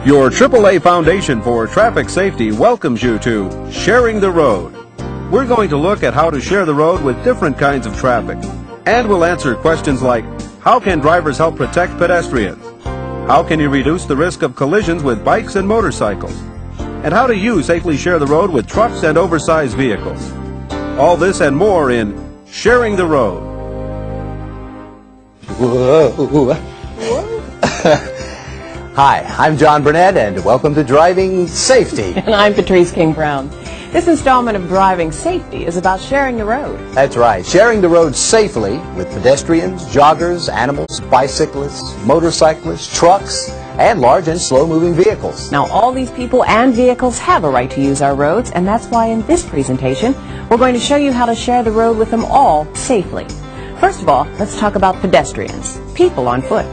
Your AAA Foundation for Traffic Safety welcomes you to Sharing the Road. We're going to look at how to share the road with different kinds of traffic. And we'll answer questions like, how can drivers help protect pedestrians? How can you reduce the risk of collisions with bikes and motorcycles? And how do you safely share the road with trucks and oversized vehicles? All this and more in Sharing the Road. Whoa. Hi, I'm John Burnett, and welcome to Driving Safety. And I'm Patrice King Brown. This installment of Driving Safety is about sharing the road. That's right, sharing the road safely with pedestrians, joggers, animals, bicyclists, motorcyclists, trucks, and large and slow-moving vehicles. Now, all these people and vehicles have a right to use our roads, and that's why in this presentation, we're going to show you how to share the road with them all safely. First of all, let's talk about pedestrians, people on foot.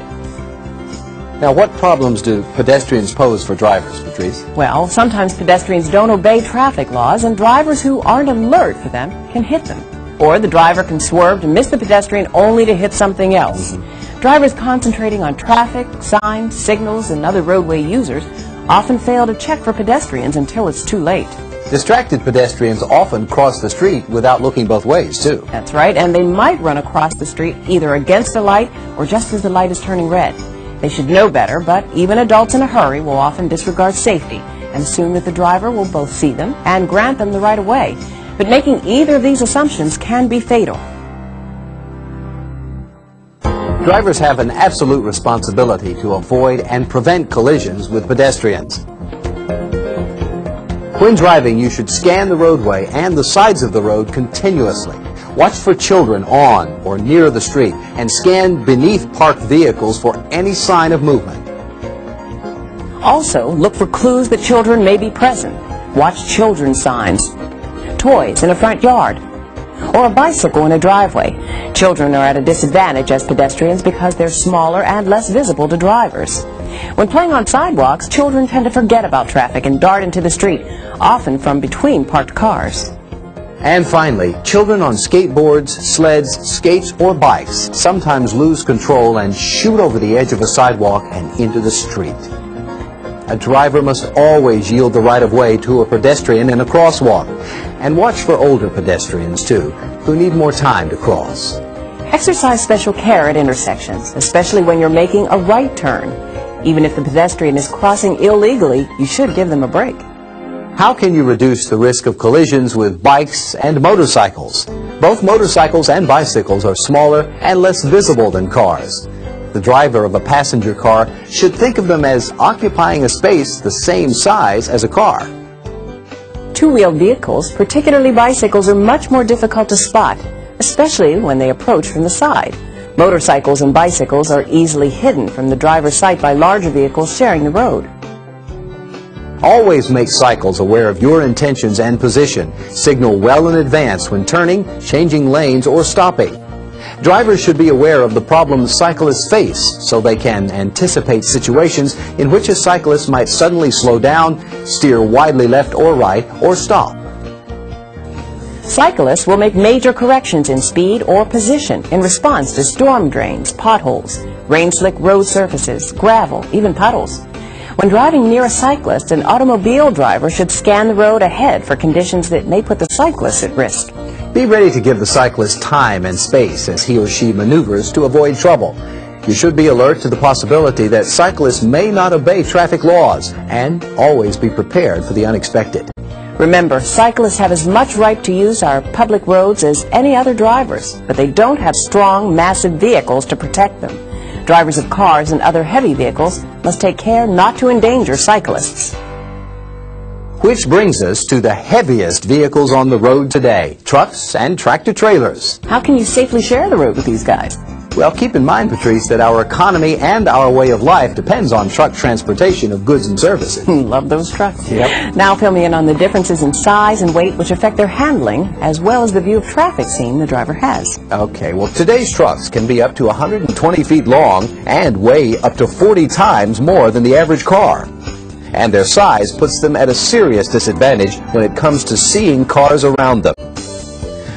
Now, what problems do pedestrians pose for drivers, Patrice? Well, sometimes pedestrians don't obey traffic laws, and drivers who aren't alert for them can hit them. Or the driver can swerve to miss the pedestrian only to hit something else. Drivers concentrating on traffic, signs, signals, and other roadway users often fail to check for pedestrians until it's too late. Distracted pedestrians often cross the street without looking both ways, too. That's right, and they might run across the street either against a light or just as the light is turning red. They should know better, but even adults in a hurry will often disregard safety and assume that the driver will both see them and grant them the right of way. But making either of these assumptions can be fatal. Drivers have an absolute responsibility to avoid and prevent collisions with pedestrians. When driving, you should scan the roadway and the sides of the road continuously. Watch for children on or near the street and scan beneath parked vehicles for any sign of movement. Also, look for clues that children may be present. Watch children's signs, toys in a front yard, or a bicycle in a driveway. Children are at a disadvantage as pedestrians because they're smaller and less visible to drivers. When playing on sidewalks, children tend to forget about traffic and dart into the street, often from between parked cars. And finally, children on skateboards, sleds, skates, or bikes sometimes lose control and shoot over the edge of a sidewalk and into the street. A driver must always yield the right of way to a pedestrian in a crosswalk. And watch for older pedestrians, too, who need more time to cross. Exercise special care at intersections, especially when you're making a right turn. Even if the pedestrian is crossing illegally, you should give them a break. How can you reduce the risk of collisions with bikes and motorcycles? Both motorcycles and bicycles are smaller and less visible than cars. The driver of a passenger car should think of them as occupying a space the same size as a car. Two-wheeled vehicles, particularly bicycles, are much more difficult to spot, especially when they approach from the side. Motorcycles and bicycles are easily hidden from the driver's sight by larger vehicles sharing the road. Always make cycles aware of your intentions and position. Signal well in advance when turning, changing lanes, or stopping. Drivers should be aware of the problems cyclists face so they can anticipate situations in which a cyclist might suddenly slow down, steer widely left or right, or stop. Cyclists will make major corrections in speed or position in response to storm drains, potholes, rain-slick road surfaces, gravel, even puddles. When driving near a cyclist, an automobile driver should scan the road ahead for conditions that may put the cyclist at risk. Be ready to give the cyclist time and space as he or she maneuvers to avoid trouble. You should be alert to the possibility that cyclists may not obey traffic laws, and always be prepared for the unexpected. Remember, cyclists have as much right to use our public roads as any other drivers, but they don't have strong, massive vehicles to protect them. Drivers of cars and other heavy vehicles must take care not to endanger cyclists. Which brings us to the heaviest vehicles on the road today, trucks and tractor-trailers. How can you safely share the road with these guys? Well, keep in mind, Patrice, that our economy and our way of life depends on truck transportation of goods and services. Love those trucks. Yep. Now fill me in on the differences in size and weight which affect their handling, as well as the view of traffic scene the driver has. Okay, well, today's trucks can be up to 120 feet long and weigh up to 40 times more than the average car. And their size puts them at a serious disadvantage when it comes to seeing cars around them.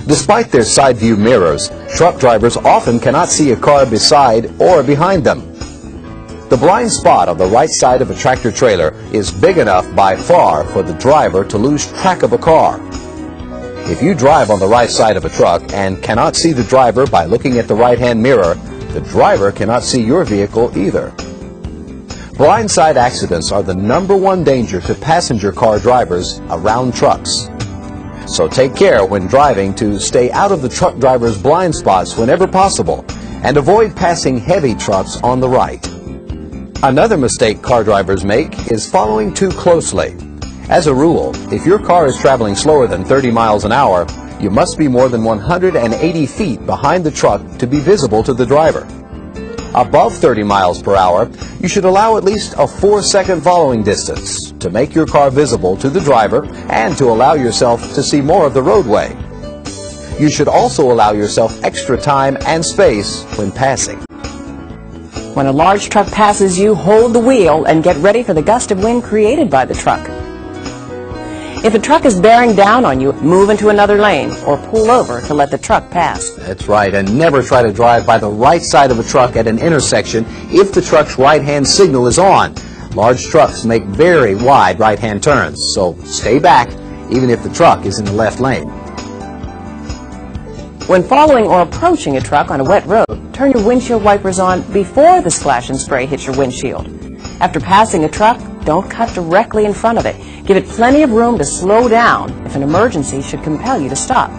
Despite their side view mirrors, truck drivers often cannot see a car beside or behind them. The blind spot on the right side of a tractor-trailer is big enough by far for the driver to lose track of a car. If you drive on the right side of a truck and cannot see the driver by looking at the right-hand mirror, the driver cannot see your vehicle either. Blindside accidents are the #1 danger to passenger car drivers around trucks. So take care when driving to stay out of the truck driver's blind spots whenever possible and avoid passing heavy trucks on the right. Another mistake car drivers make is following too closely. As a rule, if your car is traveling slower than 30 miles an hour, you must be more than 180 feet behind the truck to be visible to the driver. Above 30 miles per hour, you should allow at least a 4-second following distance to make your car visible to the driver and to allow yourself to see more of the roadway. You should also allow yourself extra time and space when passing. When a large truck passes you, hold the wheel and get ready for the gust of wind created by the truck. If a truck is bearing down on you, move into another lane or pull over to let the truck pass. That's right, and never try to drive by the right side of a truck at an intersection if the truck's right-hand signal is on. Large trucks make very wide right-hand turns, so stay back even if the truck is in the left lane. When following or approaching a truck on a wet road, turn your windshield wipers on before the splash and spray hits your windshield. After passing a truck, don't cut directly in front of it. Give it plenty of room to slow down if an emergency should compel you to stop.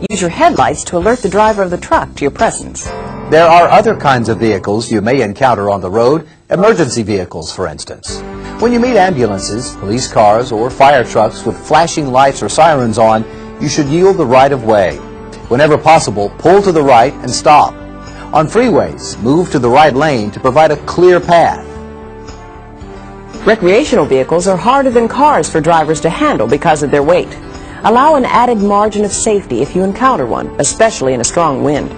Use your headlights to alert the driver of the truck to your presence. There are other kinds of vehicles you may encounter on the road, emergency vehicles, for instance. When you meet ambulances, police cars, or fire trucks with flashing lights or sirens on, you should yield the right of way. Whenever possible, pull to the right and stop. On freeways, move to the right lane to provide a clear path. Recreational vehicles are harder than cars for drivers to handle because of their weight. Allow an added margin of safety if you encounter one, especially in a strong wind.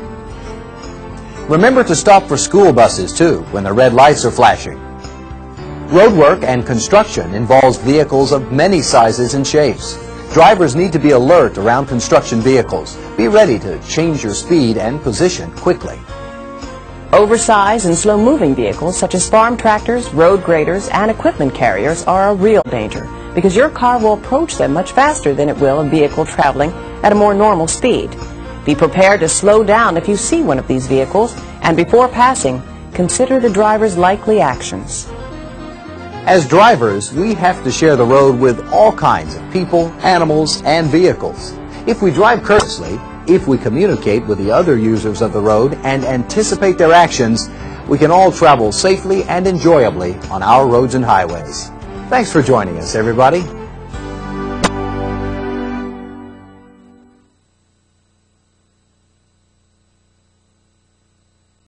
Remember to stop for school buses, too, when the red lights are flashing. Roadwork and construction involves vehicles of many sizes and shapes. Drivers need to be alert around construction vehicles. Be ready to change your speed and position quickly. Oversized and slow-moving vehicles such as farm tractors, road graders, and equipment carriers are a real danger because your car will approach them much faster than it will a vehicle traveling at a more normal speed. Be prepared to slow down if you see one of these vehicles, and before passing, consider the driver's likely actions. As drivers, we have to share the road with all kinds of people, animals, and vehicles. If we drive courteously, if we communicate with the other users of the road and anticipate their actions, we can all travel safely and enjoyably on our roads and highways. Thanks for joining us, everybody.